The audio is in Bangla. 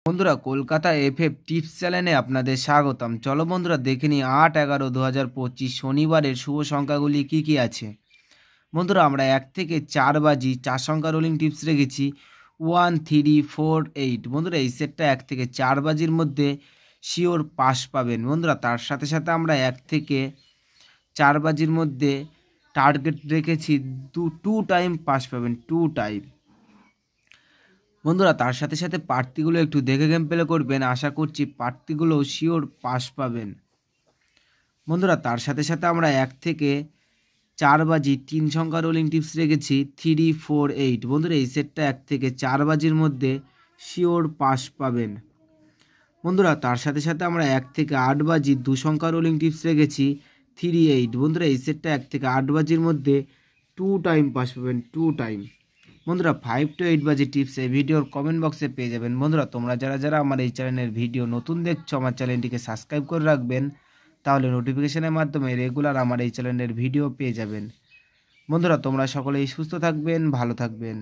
বন্ধুরা, কলকাতা এফএফ টিপস চ্যানেলে আপনাদের স্বাগতম। চলো বন্ধুরা, দেখে নিই 8/11/2025 শনিবারের শুভ সংখ্যাগুলি কি কি আছে। বন্ধুরা, আমরা 1 থেকে 4 বাজি 4 সংখ্যা রোলিং টিপস রেখেছি 1 3 4 8। বন্ধুরা, এই সেটটা 1 থেকে 4 বাজির মধ্যে শিওর পাস পাবেন। বন্ধুরা, তার সাথে সাথে আমরা 1 থেকে 4 বাজির মধ্যে টার্গেট রেখেছি 2 টাইম পাস পাবেন, 2 টাইম। বন্ধুরা, তার সাথে সাথে প্রার্থীগুলো একটু দেখে গেম প্লে করবেন, আশা করছি প্রার্থীগুলো শিওর পাস পাবেন। বন্ধুরা, তার সাথে সাথে আমরা 1 থেকে 4 বাজি 3 সংখ্যা রোলিং টিপস রেখেছি 3 4 8। বন্ধুরা, এই সেটটা 1 থেকে 4 বাজির মধ্যে শিওর পাস পাবেন। বন্ধুরা, তার সাথে সাথে আমরা 1 থেকে 8 বাজি 2 সংখ্যা রোলিং টিপস রেখেছি 3 8। বন্ধুরা, এই সেটটা 1 থেকে 8 বাজির মধ্যে 2 টাইম পাস পাবেন, 2 টাইম। বন্ধুরা, 5 to 8 বাজে টিপস এই ভিডিওর কমেন্ট বক্সে পেয়ে যাবেন। বন্ধুরা, তোমরা যারা আমার এই চ্যানেলের ভিডিও নতুন দেখছো, আমার চ্যানেলটিকে সাবস্ক্রাইব করে রাখবেন, তাহলে নোটিফিকেশনের মাধ্যমে রেগুলার আমার এই চ্যানেলের ভিডিও পেয়ে যাবেন। বন্ধুরা, তোমরা সকলেই সুস্থ থাকবেন, ভালো থাকবেন।